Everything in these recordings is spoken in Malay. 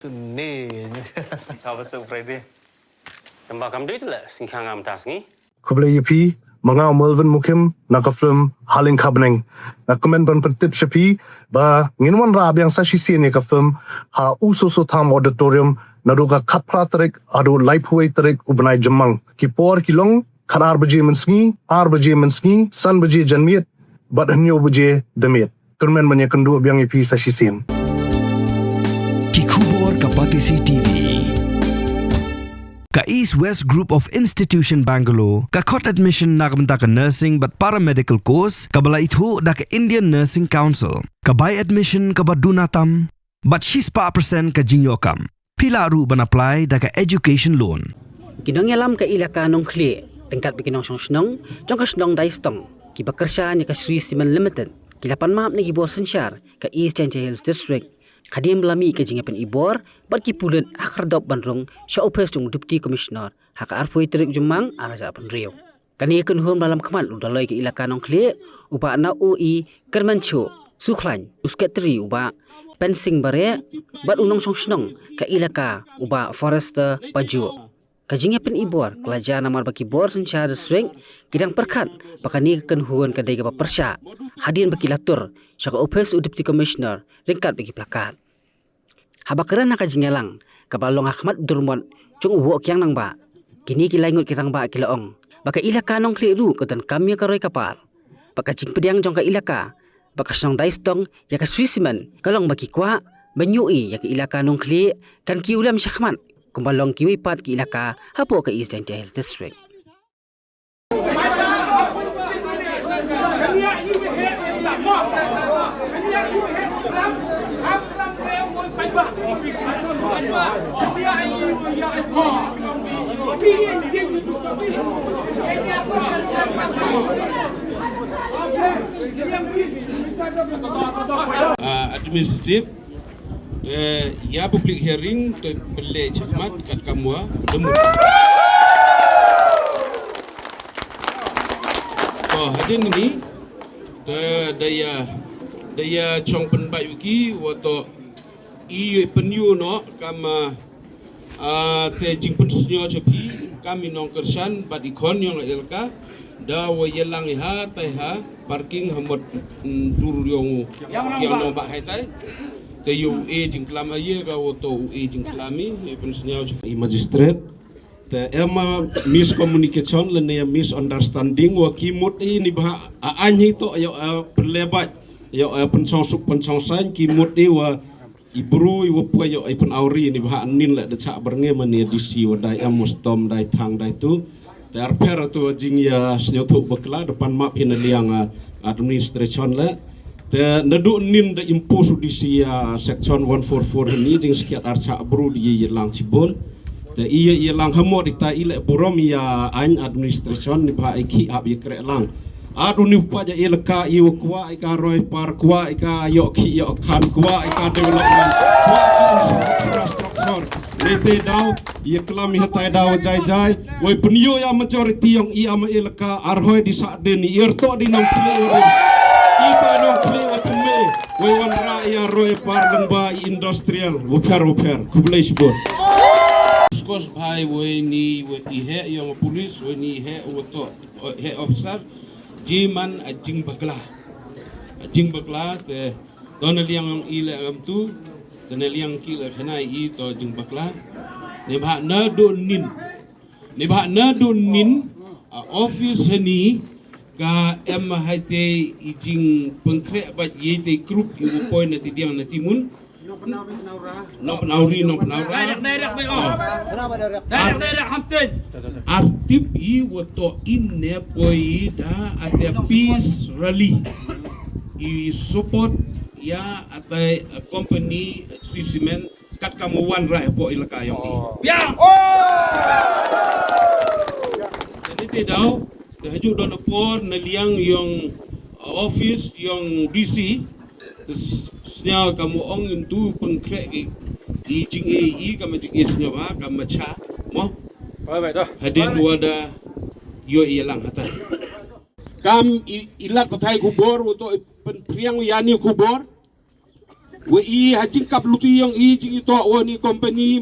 Ni. Apa surprise dia? Tambah kamu duit lah, singkang am tas ni. Kublai yepi, mangau Melvin Mukim, naka film Haling Kabneng. Nakumen ban pentip shepi, ba nginwan rab yang sashi sien ka film ha ususu tham auditorium naruga kapra tarik adu laipuai tarik ubanai jemang. Kipor kilong kanar baje mensngi, baje mensngi, san baje janmiet, bat hanyo baje demiet. Kurmen banyak kendu biang yepi sashi sien. Kikubor Kapatisi TV. Ka East West Group of Institution Bangalore, ka court admission nakamta ka nursing but paramedical course, ka bala itu da ka Indian Nursing Council, ka buy admission ka badunatam, but shispa % ka jingyokam. Pila ru ban apply da ka education loan. Kinong yalam ka ilaka nong kli, tengkat bikinong snong, jong ka snong daistong, Kiba Kyrshan ka Shree Limited, kila Panmap ni Kibo Synshar, ka East Jingïasngewthuh District. Hadiam belami ke jingapan ibor, berkipulan akardop bandrung, syawpes jung Deputy Commissioner, hak arpoi terik jumang araja penriau. Kani kenhum dalam kemat udalai ke ilaka nong kli, uba na UI kermancho, suklan, usketri uba pensing bare, bat unong song snong ke ilaka uba forester paju. Kajingapan ibor, kelajar namar baki bor Synshar District, kidang perkat, pakani kenhuan kedai ke persya, hadian baki latur, syaka opes Deputy Commissioner, ringkat bagi plakat. Habakaran nak jingalang, kabalong Ahmad Durmon, cung uwok yang nang ba. Kini kila ingut kirang ba kilaong. Baka ilaka nong kliru ketan kami karoi kapal. Baka jing pediang jong ka ilaka. Baka snong daistong ya ka Swissiman. Kalong baki kwa banyui ya ka ilaka nong kli kan ki ulam syahmat. Kumbalong kiwi pat ki ilaka hapo ka East Jingïasngewthuh District. Administratif ya public hearing te beli cermat kat kamua demu. Hadin ini te daya chong penbat yuki wato i penyu no kama te jingpen snyo chopi kami nong Kyrshan bat ikon yang elka da wayelang iha taiha parking hamot dur yang no ba hai tai te yu jingklam aye ka wato jingklami pen snyo chopi magistrate te ema miscommunication lene misunderstanding wa kimut ni ba anyi to yo perlebat yo pensong kimut wa ibru iwa puai yo ipun auri ni bah anin la decak bernge mani disi wadai amustom dai thang dai tu dar per tu Jingïasngewthuh Bakla depan map hin liang administration la te nadu nin da impose disi section 144 ni jing sekiat arca bru di lang cibol te ia lang hamot ita ile borom ya an administration ni bah iki ab ye krek lang adu ni upaja ilaka iwa kuwa ika roi par kuwa ika yok ki yok kan kuwa ika development kuwa infrastruktur nete daw ia kelami hatai daw jai woi penyo ya majority yang ia ma ilaka arhoi di sak deni irto di nang pile uri iba nang pile watme woi wan ra ya roi par lengba industrial wuper kublai sebut skos bhai woi ni woi he yang polis woi ni he wato he officer Jiman Jing Bakla te dona liang ile am tu dona liang ki le khanai I to Jing Bakla ne bha na do nin office ni ka em haite jing pengkre ba yete group yu point ti diang na timun no penauri direct hamten artip I wato inne poi da ada peace rally I support ya atai company Switzerland kat kamu wan rai po ilaka yang I ya jadi tidak haju don pon naliang yang office yang DC snya kamu ong itu pengkrek I jing kamu Jingïasngewthuh kamu cha mo hadin wada yo ilang hata kam ilat patai kubor untuk penpriang yani kubor we I hajing kap luti yang I jing ito wo ni company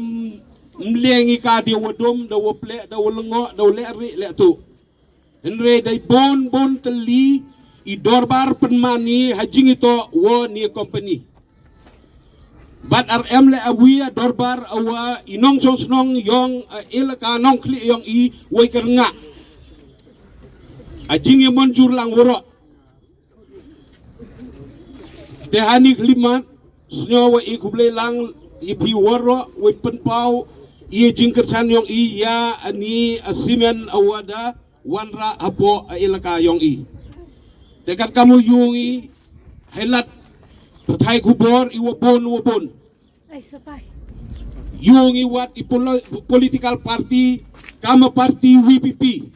mlengi ka dia wadom da wo ple da wo lengo da wo le tu henre dai bon teli I dorbar penmani hajing ito wo ni company bat RM le awia dorbar awa inong snong yong ilaka nong kli yong I wo kernga hajing yang manjur lang woro tehani klimat snyo wa ikuble lang ipi woro wa penpau I Kyrshan yong I ya ani asimen awada wanra apo ilaka yong I dekat kamu yungi helat patai kubor I wabon Ay, sapay. yungi wat I political party kama party WPP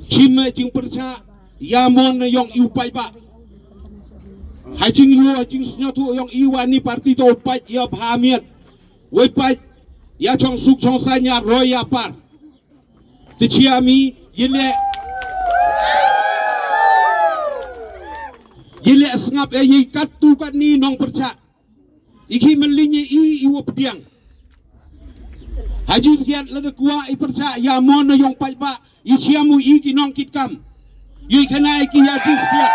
chime jing percha yamon yong I upai ba hajing yu hajing snyotu yong iwani parti to pat ya phamiat wei pat ya chong suk chong sanya roya par ti chiami yile sngap ye katu kan ni nong percha iki melinyi I iwo pediang hajing siat lada kuwa I percha ya mon yong pat ba I chiamu I ki nong kitkam yu kana ki ya jis siat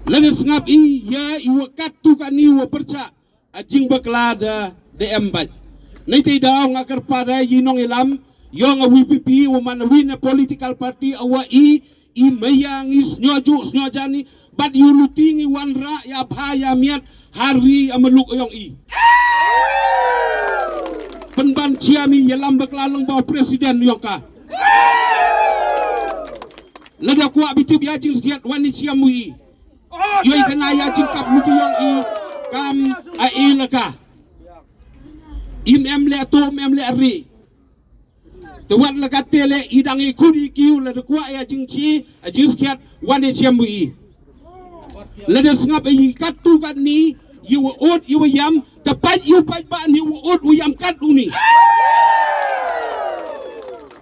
Lada sengap I ya iwa katu kan iwa perca ajing bakla da DM bat. Nanti daw ngakar pada yinong ilam yong WPP waman win political party awa I mayang snojani bat yulutingi wanra ya bhaya miat hari ameluk yong I. Penban ciami yalam bakla lang bawa presiden yong ka. Lada kuak bitu biajing siat wani ciamu I. Yoi kena ya jingkap lutu yang I kam a ilaka im le to le ari tuan le katele idang I kudi kiu le kwa ya jingchi a jingskiat wane chiamu I le de sngap I katu kan ni you ot you yam tapat you pat ba ni ot yam kat uni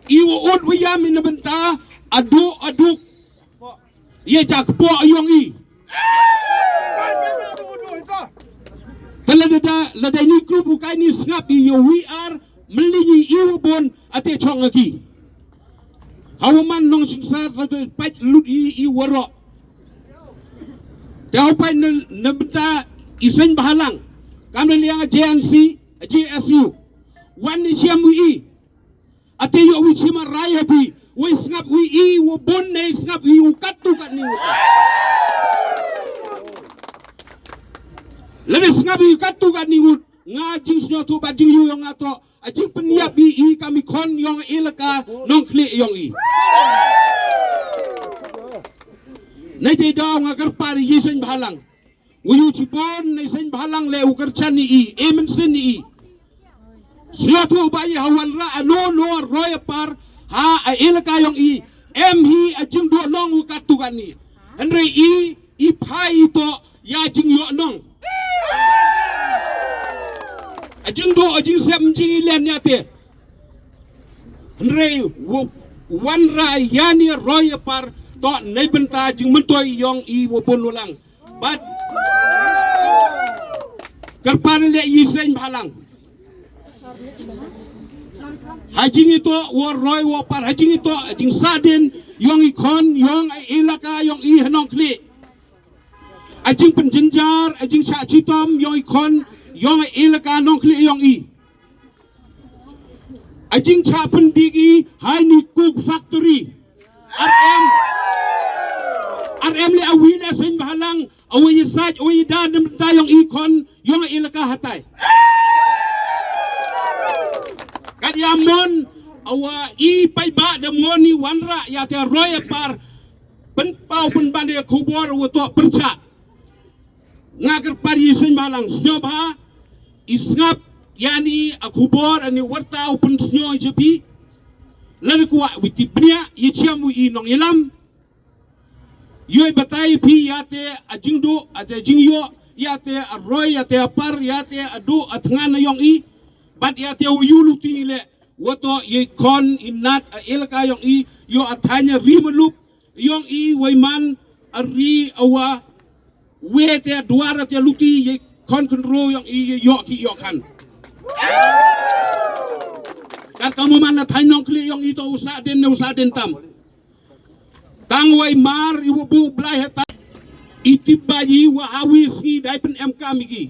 you ot yam in benta adu ye jak po yong I Lada ni grup bukai ni sngap I we are melinyi I bon ate chong lagi. Hawaman nong Synshar pat lut I waro. Dah pai nabenta isen bahalang. Kami liang JNC, JSU. Wan ni siamu I. Ate yo wi sima raya bi. We sngap we I wo bon ne sngap I katu kat ni. Lepas ngabi katu kan ningut ngajing snyotu bajing yu yang ato ajing peniap I kami kon yang ilaka nong klik yang I. Nanti dah ngagar pari yisen bahalang. Wuyu cipon yisen bahalang le ukerchan I emensen I. Snyotu bayi hawan ra no roy par ha ilaka yang I. Hi ajing do nong katu kan ni. Andre I pai to ya jing yo nong. Ajing do ajing sem jing len ya te Nrei wan ra yani roy par to nei benta jing mentoy yong I wo pon ulang but karpar le yisen balang hajing itu wo roy wo par hajing itu ajing sadin yong ikon yong ilaka yong I hanong kli ajing penjenjar ajing cha chitom yong ikon yong ilaka nong kli yong I ajing cha pendigi hai ni cook factory RM le awina sen bahalang awi saj awi dan ta yong ikon yong ilaka hatai kat yamon awa I pai ba de moni wanra ya te roy par pen pau pen bande kubor wo to percha ngagar pari sen bahalang snyoba isngap yani akubor ani warta open snyo jepi lalu kuwa witipnya yichiamu I nong ilam yoi batai pi yate ajingdo ate jingyo yate arroy yate apar yate adu atngana yong I bat yate uyulu tingle woto ye kon inat ilka yong I yo atanya rimelup yong I waiman ari awa we te duara te luti ye kon ro yang i yo ki yo kan kat kamu mana thai nong kli yang itu usa den tam tang wai mar ibu bu blai heta itibayi wa awis ni dai pen mk migi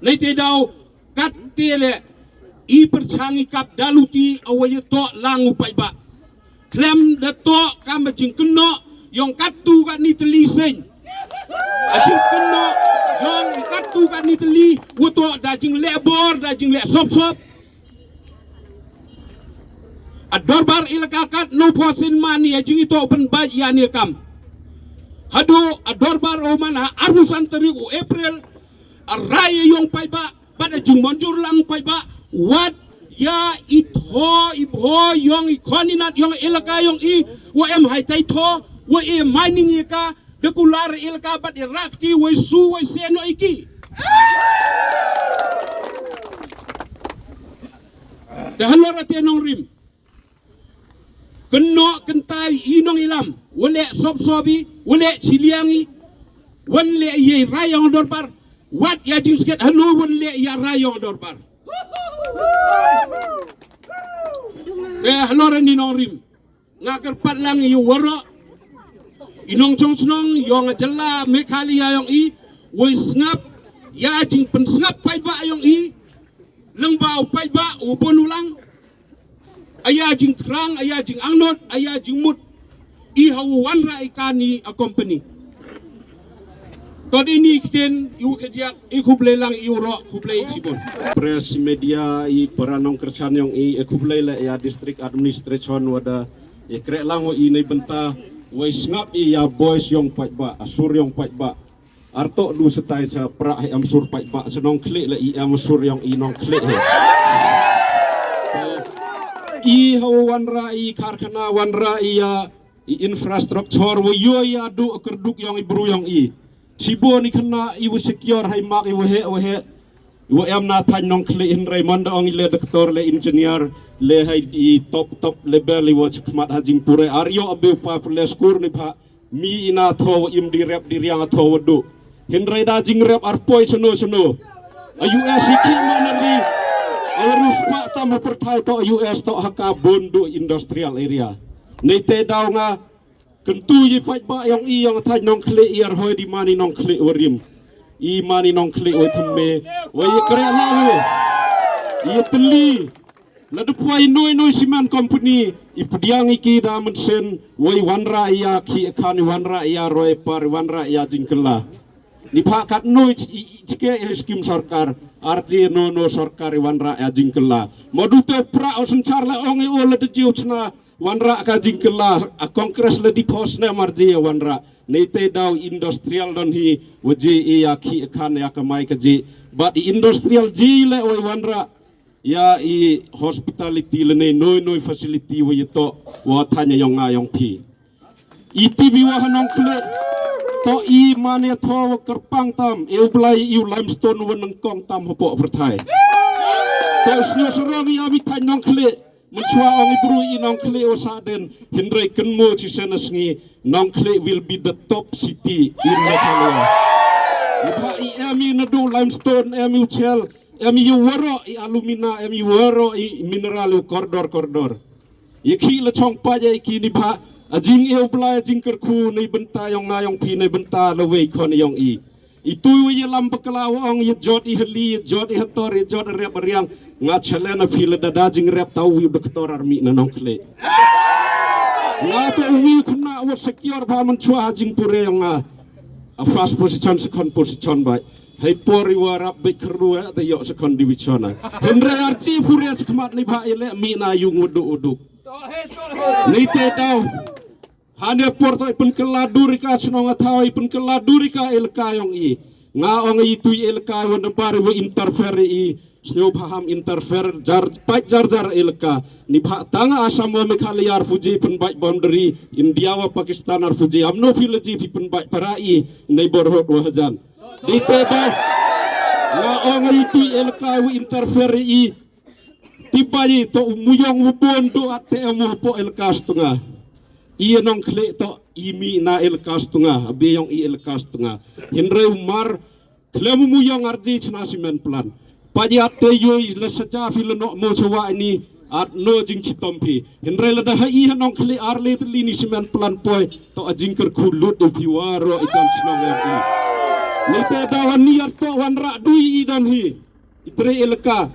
nei te dau kat tele i perchangi kap daluti awai to langu pai ba klem de to kam jing keno yang katu kat ni teliseng ajing keno yang katu kat ni teli woto da jing lebor da jing le sop adorbar ilakakat no posin mani ajing itu open baj yani kam hado adorbar omana arusan terigu April araya yang paiba pada jing monjur lang paiba what ya ibho yang ikoninat yang ilaka yang i wa em haitai tho wa e mining ika dekular ilaka bat irafki wa su wa seno iki dahalora tenong rim keno kentai inong ilam wale sobi wale chiliangi wale ye rayong dorbar wat ya jing sket hanu wale ya rayong dorbar halora ni nong rim ngakar patlang yu waro inong chong snong yong jalla mekhalia yong i woi snap ya jing pen snap pai ba yong i lengbau pai ba ubon ulang aya jing krang aya jing angnot aya jing mut i hawu wanra ikani a company todi ni kiten iu kejak i kuble lang iu ro kuble sibon press media i peranong Kyrshan yang i kuble la ya district administration wada i krek lang i nei benta wai snap i ya boys yang pai ba asur yang pai ba arto du setai sa pra am sur pai ba senong klik la i am sur yang i nong klik i wanra i karkhana wanra i ya infrastruktur wo yo ya du kerduk yang i bru yang i sibo ni khana i wo secure hai mak i wo he wo am na than nong kle in Raymond ong le doktor le engineer le hai i top level i wo chakmat hajing pure aryo abe pa le skur ni pha mi ina tho im di rep di riang tho wodu hindrai da jing rep arpoi sono US ki manali Arus pak tamu pertai to US to haka bondu industrial area. Nete daw nga kentu yi fight ba yang i yang thai nong kle iar hoi di mani nong kle warim. I mani nong kle oi thumme wai kre lalu. I teli ladu puai noi siman company i pudiang iki da mensen wai wanra ia ki khani wanra ia roi par wanra ia jingkela. Ni pakat noi cike skim sarkar RJ no sarkar wanra ya jingkela modu te pra Synshar la onge o le jiu chna wanra ka jingkela a kongres le di pos na marji wanra nei te dau industrial don hi waji ya ki khan ya kamai ka ji but industrial ji le o wanra ya i hospitality le nei noi facility wo to wa thanya yong phi ITV wa hanong kle to i mane tho kerpang tam eu blai iu limestone weneng kong tam hopo perthai to snyo serongi ami than nong khle menchua ong ibru i nong khle o saden hindrai kenmo chi senasngi nong khle will be the top city in Meghalaya iba i ami nadu limestone ami uchel ami waro i alumina ami waro i mineral koridor iki le chong pa ye ki ni ba ajing eu blai ajing kerku nei benta yang ngayong pi nei benta lewei kon yang i itu ye lam Bakla ong ye jot i heli jot i hator ye jot rep riang nga chalena fil da jing rep tau wi doktor army na nong kle nga to wi kuna wa secure ba man chua ajing pure yang a first position second position bai hai pori wa rap be keru ta yo second division hendra arti pure sekmat ni ba ile mi na yung udu ni te tau hanya porto ipun keladuri ka senong athau ipun keladuri ka ilka yong i nga ong itu ilka wan par wo interfere i snyo paham interfere jar ilka ni bha tanga asam wo Meghalaya fuji pun bai boundary India wa Pakistan ar fuji amno filaji pun bai parai neighborhood wa hajan dite ba nga ong itu ilka wo interfere i tibai to muyong wo bondo ate mo po ilka setengah ia nong kle to imi na ilkas tunga abeyong i ilkas tunga hinre umar klemu muyong arji chna simen plan pajat te yoi la saja fil no mo chawa ini at no jing chitompi hinre la da i nong kle arle tli ni simen plan poi to ajing ker khulut do piwaro ikan snong ya nete dawan ni to wan ra dui idon hi itre ilka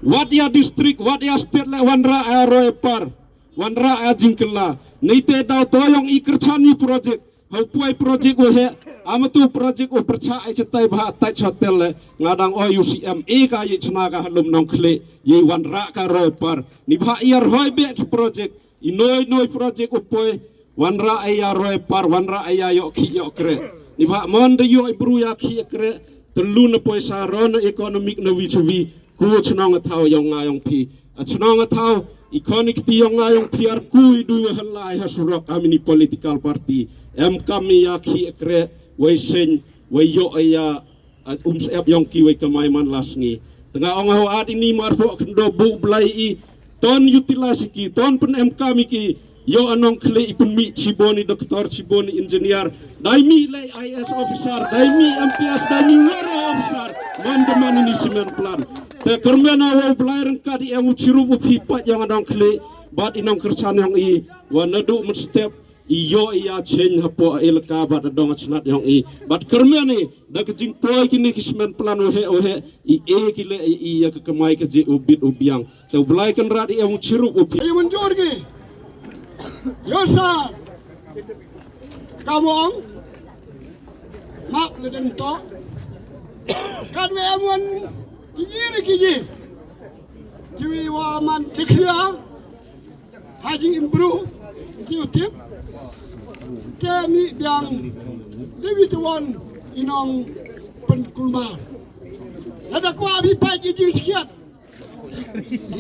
wat ya district wat ya state le wan ra aroe par wan ra ajing kala nete daw toyong i Kyrshan project hau puai project o he amatu project o percha ai chetai bha tai hotel le ngadang o UCM e ka ye chna ka halum nong khle ye wan ra ka ro par ni bha yar hoi be ki project i noi project o poi wan ra ai ya ro par wan ra ai ya yo ki yo kre ni bha mon de yo i bru ya ki kre telu na poi sa ro na economic na wi chuwi ku chnong thau yong nga yong phi a chnong thau ikonik tiyong ngayong piar kui du halai hasurok amini political party em kami ya ki kre wei sen wei yo aya sep yong ki wei kamai man lasngi tengah ong ho ad ini marfo kendo bu blai I ton utilasi ki ton pen em kami ki yo anong kle ipun mi chiboni doktor chiboni engineer dai mi le IS officer dai mi MPS dai mi waro officer man ini simen plan te kermena wa blairen ka di yang uciru bu pipa yang adang kle bat inong Kyrshan yang I wa nadu step iyo iya chen hapo ilka bat adong snat yang I bat kermeni da kejing poi kini kismen plan ohe I kile I ya ke kemai ke je ubit ubiang te blai kan rat yang uciru bu pipa Ayun jorgi yosa kamong mak leden to kan we amon kiji kiwi wa man tikria haji imbru kiutip kami biang lebih inong penkulmar ada ku abi pagi jing sekiat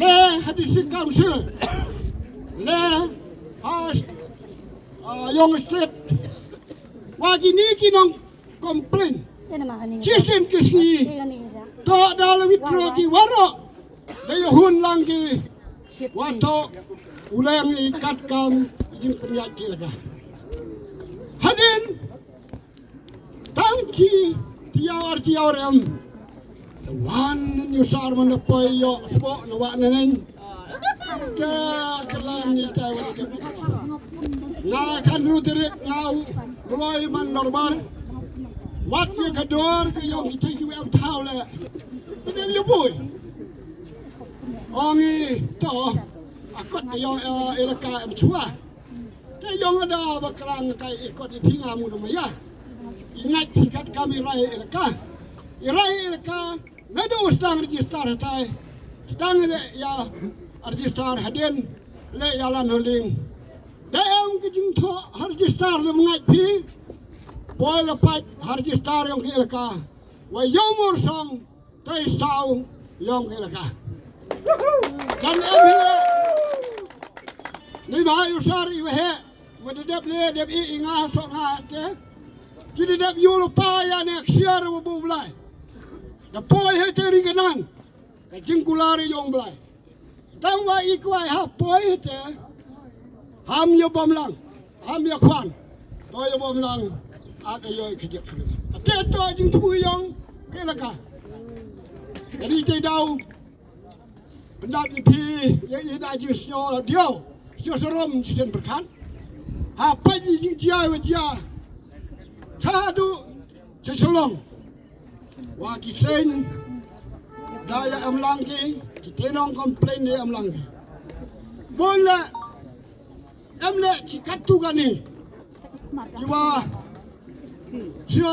le hadis council le as young state wagi ni kinong komplain cisen kisni to dalam witro ki waro dayo hun lang ki wato ulang ikat kam jing penyakit laga hadin tangci tiawar em wan nyusar menepai yo sebok nawak neneng ke kelan ni tawa na kan ruterik ngau roy man normal wat ni kador ke yong kita ki am thau le ni yo boy ongi to akot yong elaka am chua te yong ada bakrang kai ikot di pingamu no ya ingat hikat kami rai elaka nado stang register tai stang le ya register hadin le yalan holding daem kijing tho register le mengai pi boy lepat register yang elaka wa yomur song tai sau yang elaka dan amile ni ba usar I he wada dep le dep I inga so nga ke kini dep yulo pa ya ne xiar bu blai da boy he teri ganang ka jingkulari yong blai tang wa ikwai ha boy te ham yo bomlang ham yo kwan to yo bomlang ada yo kejep sudah te to jing tu yong ke laka jadi te dau benda pi ye da ji syo dio syo serom sisen berkan apa jing dia wa dia tadu sesolong wa kisen daya amlangki kitenong komplain dia amlangki bola amle cikatu gani iwa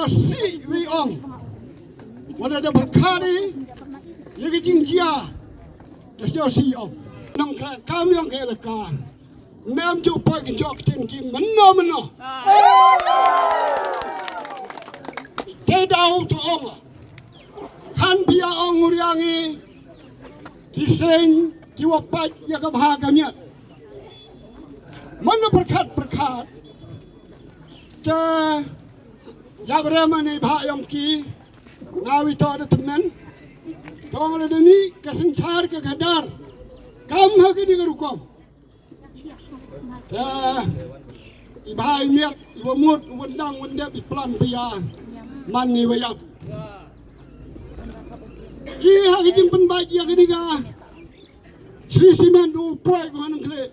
si wi ong wala da berkari ye jingjia da si ong nang kam yang ke leka mem ju pa ke jok tin ki meno te dau tu ong han pia ong uriangi kiseng kiwapat ya ka bahagamnya mana berkat ke ya berema ni bah yang ki ngawi to ada temen tong le ni ke Synshar ke gadar kam ha ke di rukom Ibai miat, iwamut, wendang, wendep, iplan pia, mani wayap. Iya kijimpen baik ya kediga. Shree simen du poi ko hanang kle.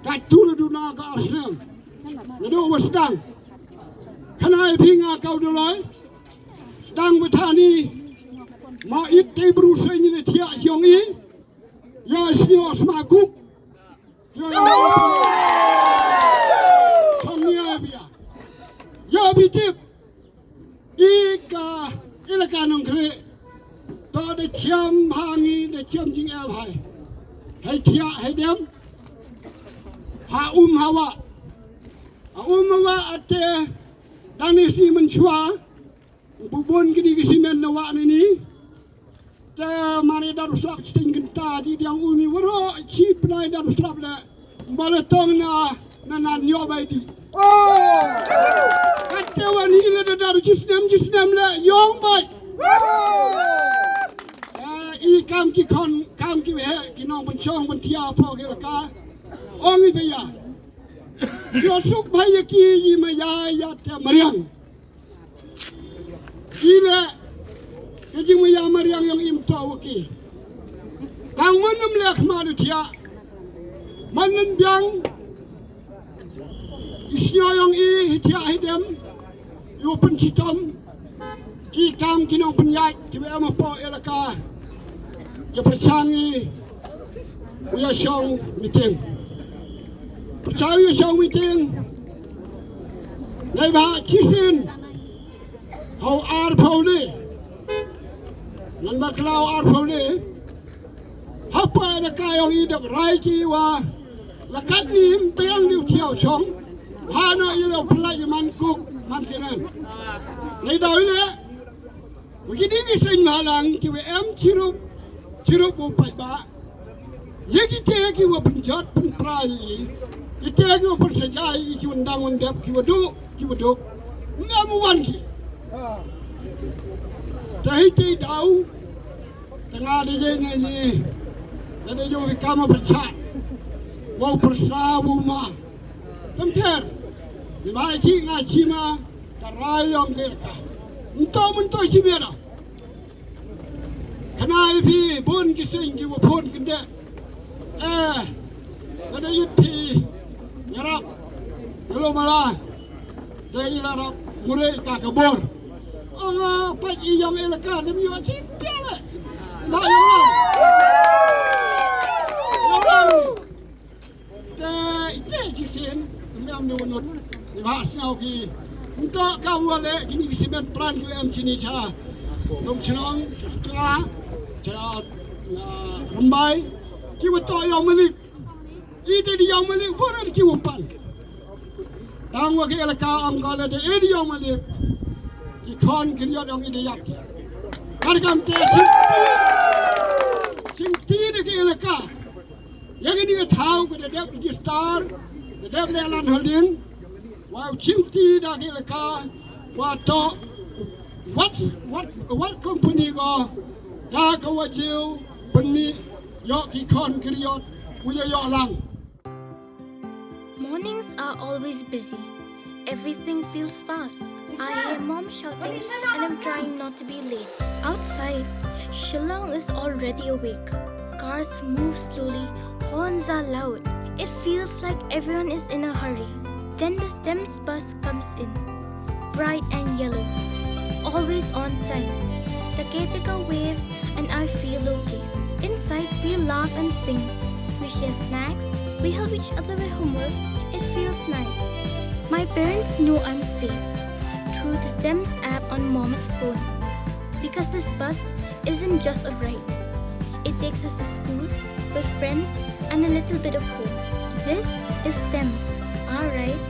Katul du na ka Arsenal. Nado wasdang. Kanai pinga kau doloi. Sedang betani. Ma it te berusaha ni tia siong i. Ya sio smakuk. Ya Sonia bia. Ya bitip. Ika ilakanong kle. To de chiam hangi de chiam jing el hai. Hai tia hai dem. Ha hawa. Ha hawa ate danis ni menchua. Bubon kini kisimen nawa ni. Te mari darus lap sting genta di diang umi waro chi pnai darus lap le. Bala tong na nan yo bai di. Ate wani le darus jisnem le yong bai. I kam ki he ki nong ban chong ban tia po ke la ka ong I be ya jo suk bhai ki yi ma ya te mariang ile ke ji ma ya mariang yang im to ki kang manam lek ma du tia manan biang isyo yang I tia hidem yo pen chitom I kam ki nong ban ya ki be ma po elaka ya perchangi uya shong meeting perchangi shong meeting nei ba chisin how ar phone nan ba klau ar phone hapa da kayong I dap rai ki wa lakat ni peang diu thiao chong hana I lo plai man kuk man sinan nei doi le begini isin malang ki we em Chirup upai ba, yaki te ki wa penjat penprai, ite ki wa persejai ki wendang wendap ki waduk, ngamuan ki. Tahiti dau, tengah dia ni, ada jo kama percak, wau persawu ma, temper, di mai ki ngaji ma, karayong kerka, mentau si biara. Kanai pi bun kising ki wapun kende ada yut pi nyarap belum malah dari larap murid kakabor anga pat iyang elaka demi wajib piala nak yang te ite jisin demi amne wonot bahas nyau ki untuk kamu ale kini kisimen peran ki am sini cha dom chnong setengah Cara Rambai kiwa to yang melik ite di yang melik pun ada kiwa pan tang wa ke elaka angkala de edi yang melik ikon kriya yang ide yak kargam te singti de ke elaka yang ini thau ke de register de lan holding wa singti da ke elaka wa to what company go da ka wajil penni yok ikon kriot punya yok lang. Mornings are always busy. Everything feels fast. I hear mom shouting and I'm trying not to be late. Outside, Shillong is already awake. Cars move slowly, horns are loud. It feels like everyone is in a hurry. Then the STEMS bus comes in, bright and yellow, always on time. The caretaker waves and I feel okay. Inside, we laugh and sing. We share snacks. We help each other with homework. It feels nice. My parents know I'm safe through the STEMS app on mom's phone. Because this bus isn't just a ride. It takes us to school with friends and a little bit of hope. This is STEMS, our ride